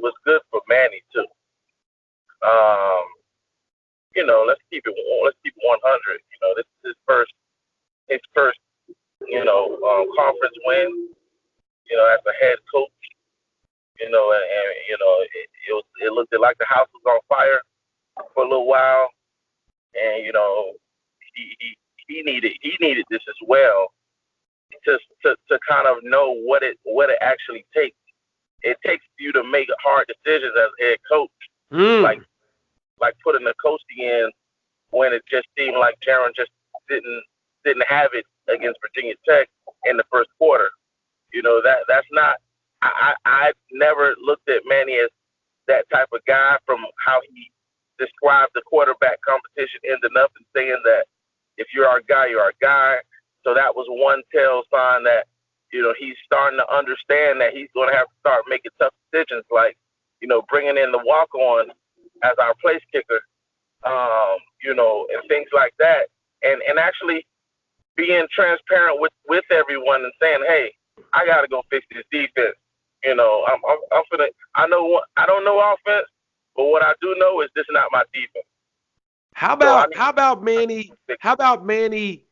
was good for Manny too. Um, let's keep it 100. This is his first conference win. As a head coach. And it looked like the house was on fire for a little while, and he he, he needed this as well to kind of know what it actually takes. It takes you to make hard decisions as a head coach, like Mm. putting the coaching in when it just seemed like Jaron just didn't didn't have it against Virginia Tech in the first quarter. That's not. I never looked at Manny as that type of guy from how he described the quarterback competition ending up and saying that if you're our guy, you're our guy. So that was one tell sign that he's starting to understand that he's going to have to start making tough decisions, like bringing in the walk on as our place kicker, and things like that, and actually being transparent with everyone and saying, hey, I got to go fix this defense. I'm finna. I don't know offense, but what I do know is this is not my defense. How So I about need how about Manny? to fix How about Manny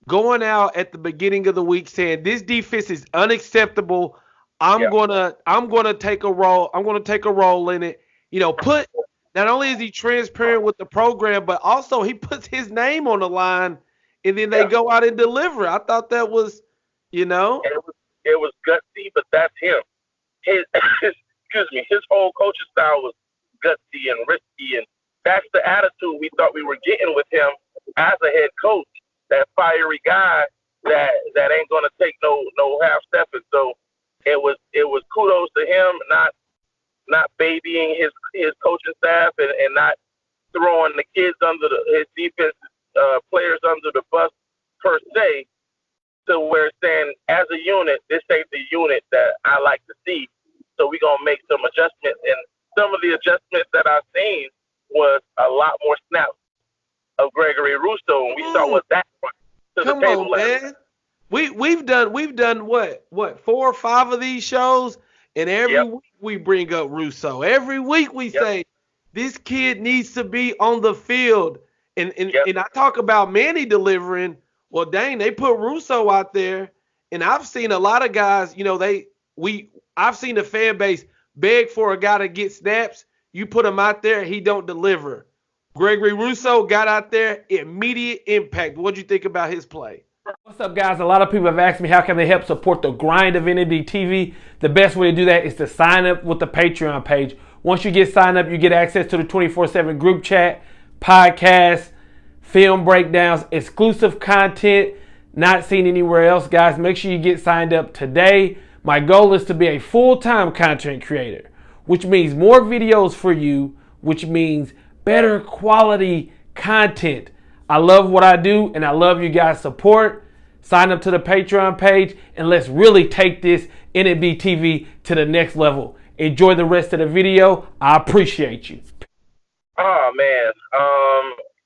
going out at the beginning of the week saying this defense is unacceptable. it. Yeah, I'm gonna take a role. I'm gonna take a role in it. Put not only is he transparent with the program, but also he puts his name on the line, and then they yeah. go out and deliver. I thought that was, you know, And it was gutsy, but that's him. His, excuse me, his whole coaching style was gutsy and risky, and that's the attitude we thought we were getting with him as a head coach. That fiery guy that ain't gonna take no half stepping. So it was kudos to him, not babying his coaching staff and not throwing the kids his defense players under the bus per se, to where it's saying as a unit, this ain't the unit that I like to see. So we're gonna make some adjustments, and some of the adjustments that I've seen was a lot more snaps of Gregory Russo, and we saw mm, what that brought to the come table on, last. man. We've done what 4 or 5 of these shows, and every Yep, week we bring up Russo. Every week we yep, say this kid needs to be on the field, and and, yep. and I talk about Manny delivering. Well, dang, they put Russo out there, and I've seen a lot of guys. I've seen the fan base beg for a guy to get snaps. You put him out there, he don't deliver. Gregory Russo got out there, immediate impact. What'd you think about his play? What's up, guys? A lot of people have asked me how can they help support the grind of NAB TV. The best way to do that is to sign up with the Patreon page. Once you get signed up, you get access to the 24/7 group chat, podcasts, film breakdowns, exclusive content not seen anywhere else. Guys, make sure you get signed up today. My goal is to be a full-time content creator, which means more videos for you, which means better quality content. I love what I do, and I love you guys' support. Sign up to the Patreon page, and let's really take this NAB TV to the next level. Enjoy the rest of the video. I appreciate you. Oh man,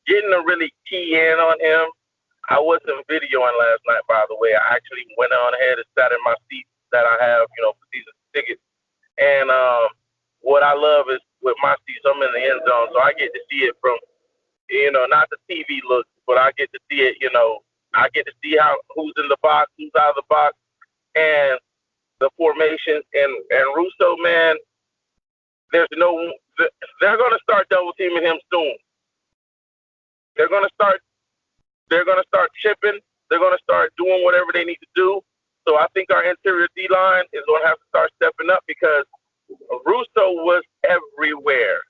getting to really key in on him. I wasn't videoing last night, by the way. I actually went on ahead and sat in my seat that I have, for season tickets. And what I love is with my seats, I'm in the end zone, so I get to see it from, not the TV look, but I get to see it. I get to see who's in the box, who's out of the box, and the formations. And Russo, man, there's no, they're gonna start double teaming him soon. They're gonna start They're going to start chipping. They're going to start doing whatever they need to do. So I think our interior D line is going to have to start stepping up because Russo was everywhere.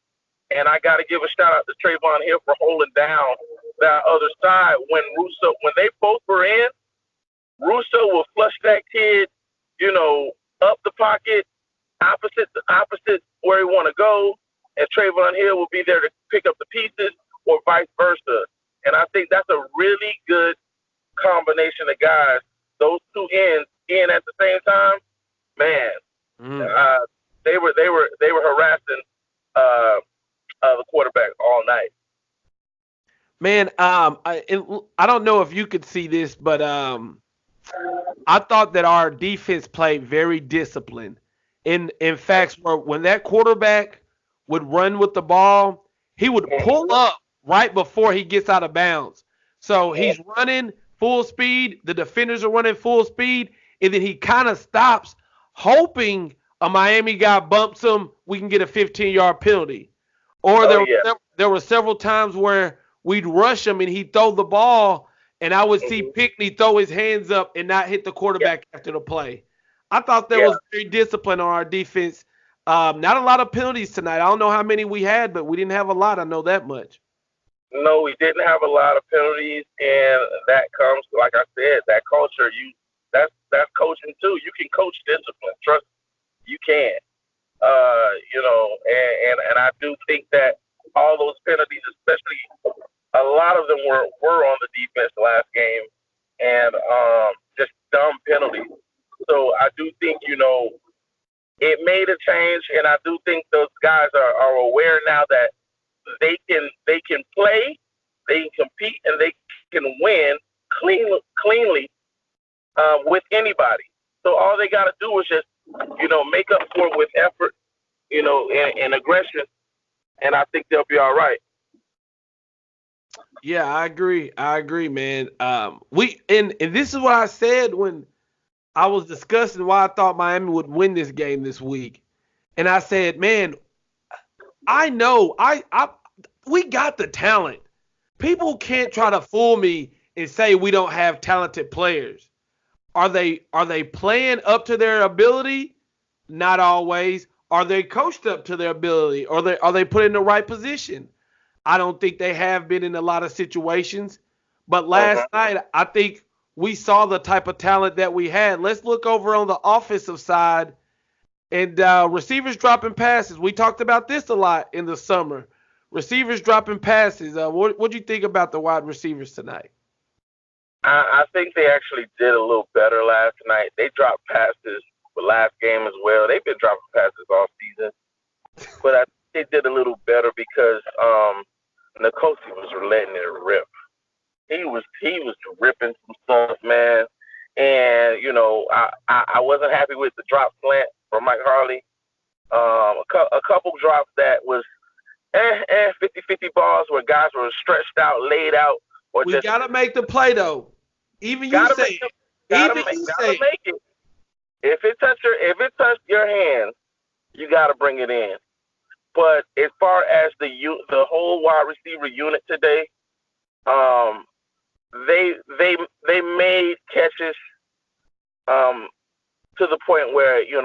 And I got to give a shout out to Trayvon Hill for holding down that other side when they both were in. Russo will flush that kid, up the pocket, opposite where he want to go, and Trayvon Hill will be there to pick up the pieces, or vice versa. And I think that's a really good combination of guys. Those two ends in at the same time, man. Mm. Uh, they were harassing uh, the quarterback all night. Man, I don't know if you could see this, but I thought that our defense played very disciplined. in facts where when that quarterback would run with the ball, he would pull Mhm. up right before he gets out of bounds. So he's running full speed, the defenders are running full speed, and then he kind of stops, hoping a Miami guy bumps him, we can get a 15-yard penalty. Or Oh yeah. there were several times where we'd rush him and he'd throw the ball, and I would see Mhm. Pickney throw his hands up and not hit the Yeah. quarterback after the play. I thought that Yeah. was very disciplined on our defense. Not a lot of penalties tonight. I don't know how many we had, but we didn't have a lot. I know that much. No, we didn't have a lot of penalties, and that comes, like I said, that culture. That's coaching too. You can coach discipline. Trust me, you can. And I do think that all those penalties, especially a lot of them were on the defense last game, and just dumb penalties. So I do think it made a change, and I do think those guys are aware now that they can play, they can compete, and they can win cleanly with anybody. So all they got to do is just make up for it with effort, and aggression, and I think they'll be all right. Yeah, I agree. I agree, man. We and this is what I said when I was discussing why I thought Miami would win this game this week. And I said, man, I know I we got the talent. People can't try to fool me and say we don't have talented players. Are they playing up to their ability? Not always. Are they coached up to their ability? Or are they put in the right position? I don't think they have been in a lot of situations. But Uh-huh. last night, I think we saw the type of talent that we had. Let's look over on the offensive side and receivers dropping passes. We talked about this a lot in the summer. Receivers dropping passes. What do you think about the wide receivers tonight? I think they actually did a little better last night. They dropped passes the last game as well. They've been dropping passes all season, but I think they did a little better because Nkosi was letting it rip. He was ripping some stuff, man. And I wasn't happy with the drop slant from Mike Harley. A couple drops that was 50-50 balls where guys were stretched out, laid out, or We just got to make the play, though. Even you gotta say make it. them, gotta Even make you gotta say it. make it. If it touched your hand, you gotta bring it in. But as far as the whole wide receiver unit today, um, they made catches um to the point where you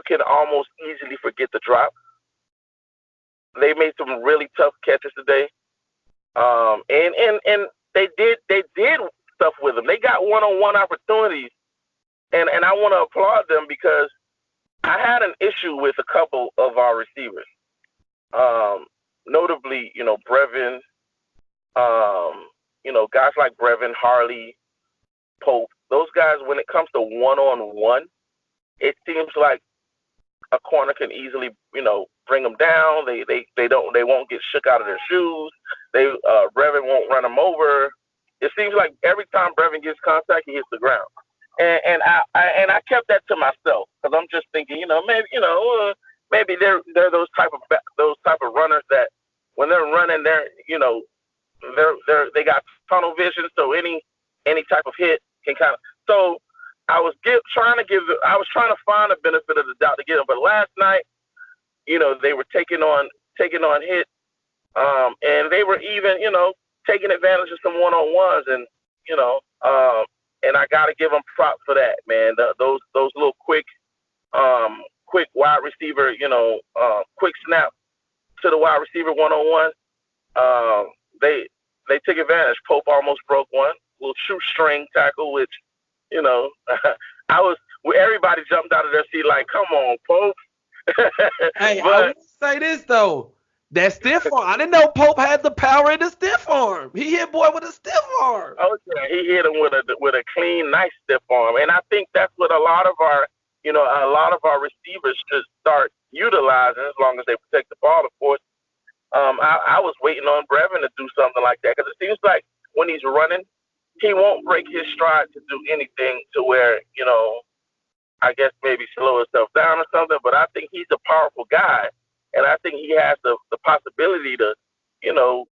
can almost easily forget the drop. They made some really tough catches today. And they did stuff with them. They got one-on-one opportunities, and I want to applaud them because I had an issue with a couple of our receivers, notably, Brevin, guys like Brevin, Harley, Pope. Those guys, when it comes to one-on-one, it seems like a corner can easily, bring them down. They won't get shook out of their shoes. Brevin won't run them over. It seems like every time Brevin gets contact, he hits the ground. And I kept that to myself because I'm just thinking, maybe they're those type of runners that when they're running, they got tunnel vision, so any type of hit can kind of. So I was trying to find a benefit of the doubt to get them, but last night, they were taking on hits, and they were even, taking advantage of some one on ones, and you know, um, and I got to give them props for that, man. Those little quick wide receiver, quick snap to the wide receiver one on one. They took advantage. Pope almost broke one. Little shoestring tackle, which you know, I was. Everybody jumped out of their seat like, "Come on, Pope!" Hey, I But will say this though. That stiff arm. I didn't know Pope had the power in the stiff arm. He hit boy with a stiff arm. oh yeah, he hit him with a clean, nice stiff arm, and I think that's what a lot of our receivers should start utilizing as long as they protect the ball, of course. I was waiting on Brevin to do something like that because it seems like when he's running, he won't break his stride to do anything to where I guess maybe slow himself down or something. But I think he's a powerful guy, and I think he has the possibility to, you know,